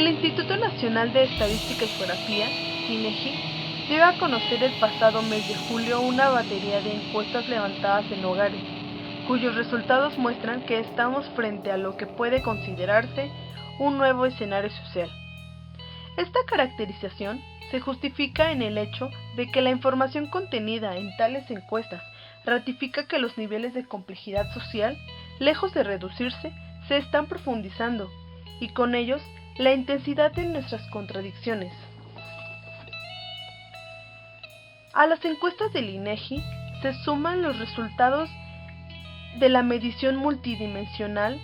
El Instituto Nacional de Estadística y Geografía, INEGI, dio a conocer el pasado mes de julio una batería de encuestas levantadas en hogares, cuyos resultados muestran que estamos frente a lo que puede considerarse un nuevo escenario social. Esta caracterización se justifica en el hecho de que la información contenida en tales encuestas ratifica que los niveles de complejidad social, lejos de reducirse, se están profundizando, y con ellos la intensidad de nuestras contradicciones. A las encuestas del INEGI se suman los resultados de la medición multidimensional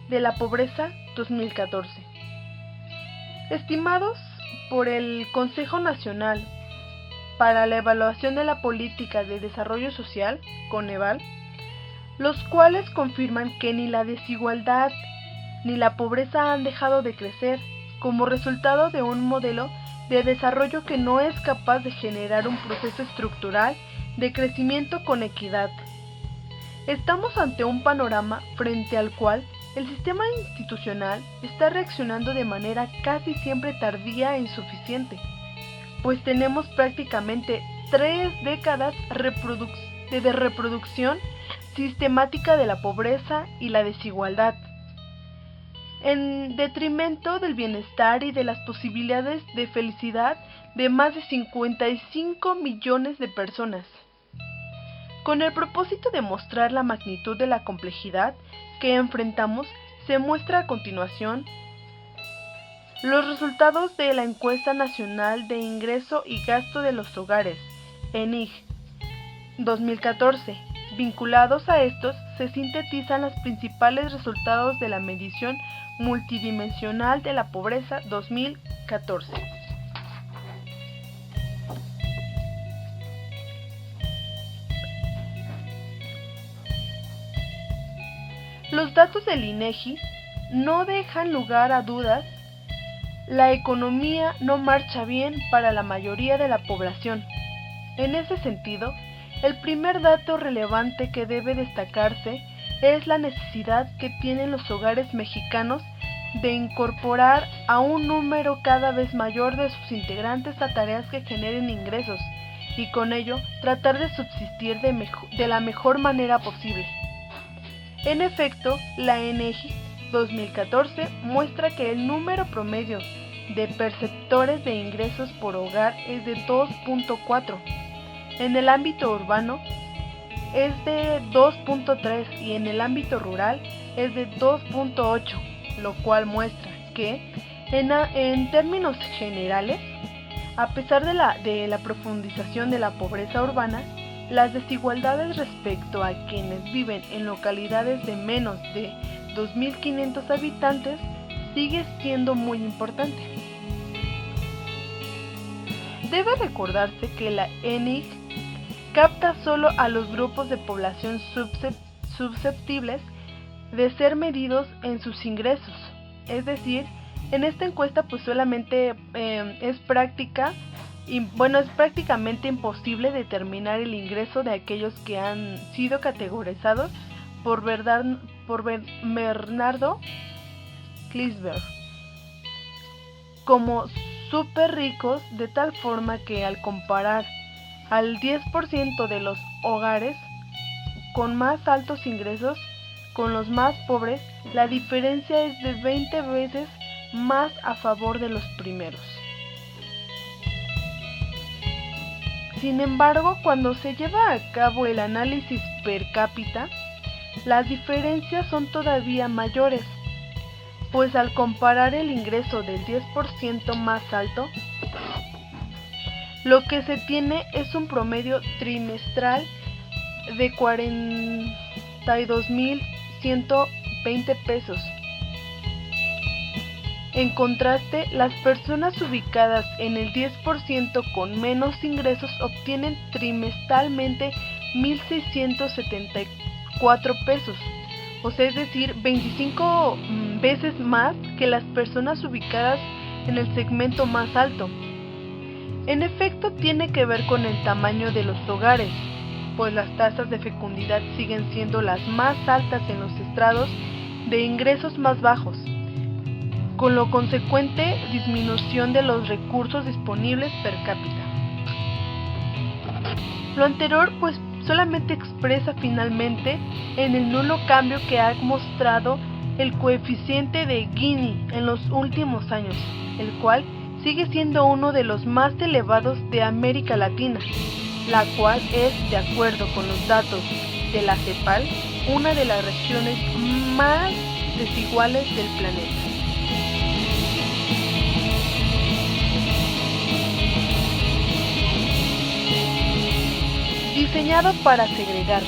de la pobreza 2014. Estimados por el Consejo Nacional para la Evaluación de la Política de Desarrollo Social, Coneval, los cuales confirman que ni la desigualdad ni la pobreza han dejado de crecer como resultado de un modelo de desarrollo que no es capaz de generar un proceso estructural de crecimiento con equidad. Estamos ante un panorama frente al cual el sistema institucional está reaccionando de manera casi siempre tardía e insuficiente, pues tenemos prácticamente 3 décadas de reproducción sistemática de la pobreza y la desigualdad, en detrimento del bienestar y de las posibilidades de felicidad de más de 55 millones de personas. Con el propósito de mostrar la magnitud de la complejidad que enfrentamos, se muestra a continuación los resultados de la Encuesta Nacional de Ingreso y Gasto de los Hogares, ENIG, 2014. Vinculados a estos, se sintetizan los principales resultados de la medición multidimensional de la pobreza 2014. Los datos del INEGI no dejan lugar a dudas. La economía no marcha bien para la mayoría de la población. En ese sentido, el primer dato relevante que debe destacarse es la necesidad que tienen los hogares mexicanos de incorporar a un número cada vez mayor de sus integrantes a tareas que generen ingresos y con ello tratar de subsistir de la mejor manera posible. En efecto, la ENEGI 2014 muestra que el número promedio de perceptores de ingresos por hogar es de 2.4. En el ámbito urbano es de 2.3 y en el ámbito rural es de 2.8, lo cual muestra que, en términos generales, a pesar de la profundización de la pobreza urbana, las desigualdades respecto a quienes viven en localidades de menos de 2.500 habitantes sigue siendo muy importante. Debe recordarse que la ENIG capta solo a los grupos de población susceptibles de ser medidos en sus ingresos. Es decir, en esta encuesta pues solamente es prácticamente imposible determinar el ingreso de aquellos que han sido categorizados por Bernardo Klinsberg como súper ricos, de tal forma que al comparar al 10% de los hogares con más altos ingresos con los más pobres, la diferencia es de 20 veces más a favor de los primeros. Sin embargo, cuando se lleva a cabo el análisis per cápita, las diferencias son todavía mayores, pues al comparar el ingreso del 10% más alto, lo que se tiene es un promedio trimestral de 42,120 pesos. En contraste, las personas ubicadas en el 10% con menos ingresos obtienen trimestralmente 1,674 pesos, o sea, es decir, 25 veces más que las personas ubicadas en el segmento más alto. En efecto, tiene que ver con el tamaño de los hogares, pues las tasas de fecundidad siguen siendo las más altas en los estratos de ingresos más bajos. con lo consecuente disminución de los recursos disponibles per cápita. Lo anterior pues solamente expresa finalmente en el nulo cambio que ha mostrado el coeficiente de Gini en los últimos años, el cual sigue siendo uno de los más elevados de América Latina, la cual es, de acuerdo con los datos de la CEPAL, una de las regiones más desiguales del planeta. Diseñado para segregar.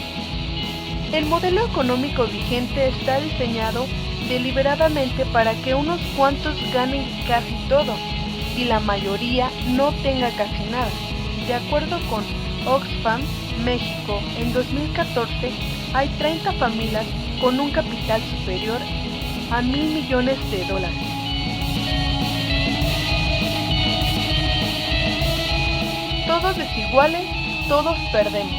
El modelo económico vigente está diseñado deliberadamente para que unos cuantos ganen casi todo y la mayoría no tenga casi nada. De acuerdo con Oxfam México, en 2014 hay 30 familias con un capital superior a $1,000 millones. Todos desiguales, todos perdemos.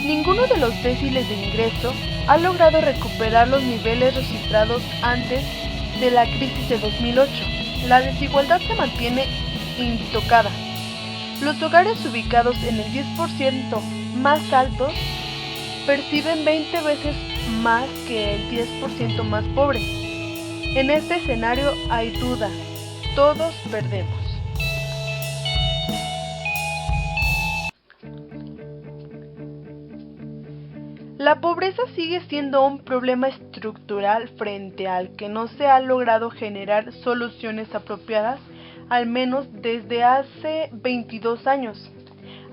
Ninguno de los déciles de ingreso ha logrado recuperar los niveles registrados antes de la crisis de 2008. La desigualdad se mantiene intocada. Los hogares ubicados en el 10% más altos perciben 20 veces más que el 10% más pobre. En este escenario hay duda, todos perdemos. La pobreza sigue siendo un problema estructural frente al que no se ha logrado generar soluciones apropiadas, al menos desde hace 22 años.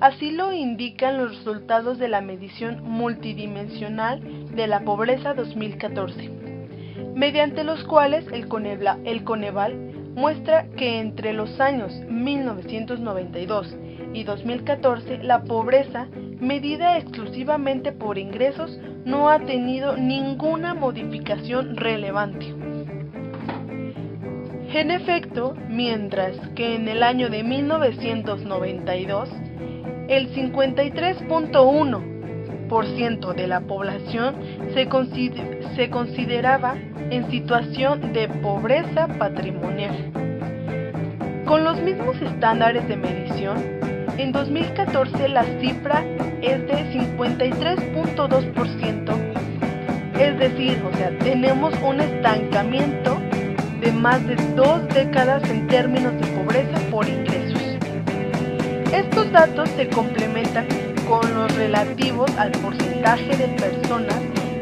Así lo indican los resultados de la medición multidimensional de la pobreza 2014, mediante los cuales el Coneval muestra que entre los años 1992 y 2014 la pobreza, medida exclusivamente por ingresos, no ha tenido ninguna modificación relevante. En efecto, mientras que en el año de 1992, el 53.1% de la población se consideraba en situación de pobreza patrimonial. Con los mismos estándares de medición, en 2014 la cifra es de 53.2%, es decir, tenemos un estancamiento de más de 2 décadas en términos de pobreza por ingresos. Estos datos se complementan con los relativos al porcentaje de personas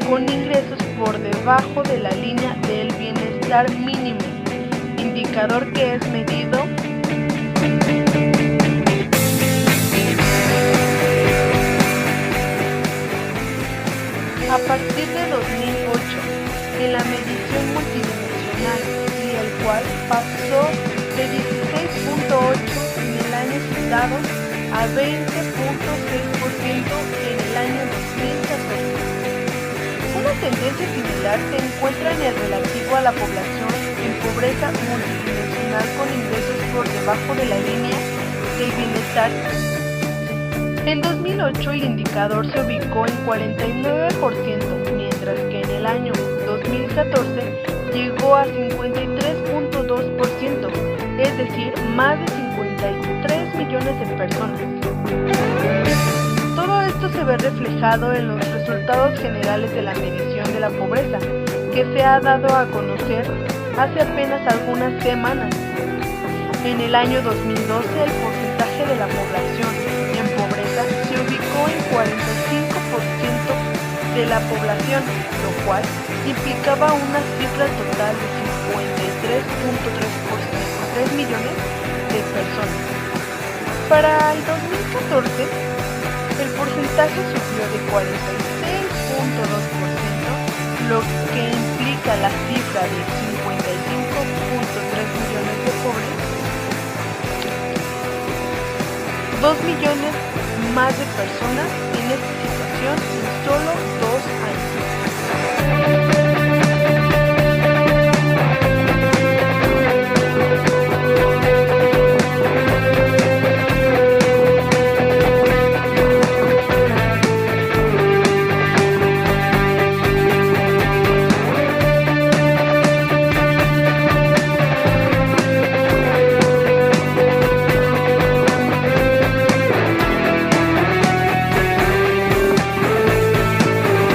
con ingresos por debajo de la línea del bienestar mínimo, indicador que es medido a partir de 2008 en la medición multidimensional, y el cual pasó de 16.8 en el año citado a 20.6% en el año 2014. Una tendencia similar se encuentra en el relativo a la población en pobreza multidimensional con ingresos por debajo de la línea del bienestar. En 2008 el indicador se ubicó en 49%, mientras que en el año 2014 llegó a 53.2%, es decir, más de 53 millones de personas. Todo esto se ve reflejado en los resultados generales de la medición de la pobreza, que se ha dado a conocer hace apenas algunas semanas. En el año 2012 el porcentaje de la población en pobreza se ubicó en 45% de la población, lo cual implicaba una cifra total de 53.3 millones de personas. Para el 2014, el porcentaje subió de 46.2%, lo que implica la cifra de 55.3 millones de pobres, 2 millones más de personas en esta situación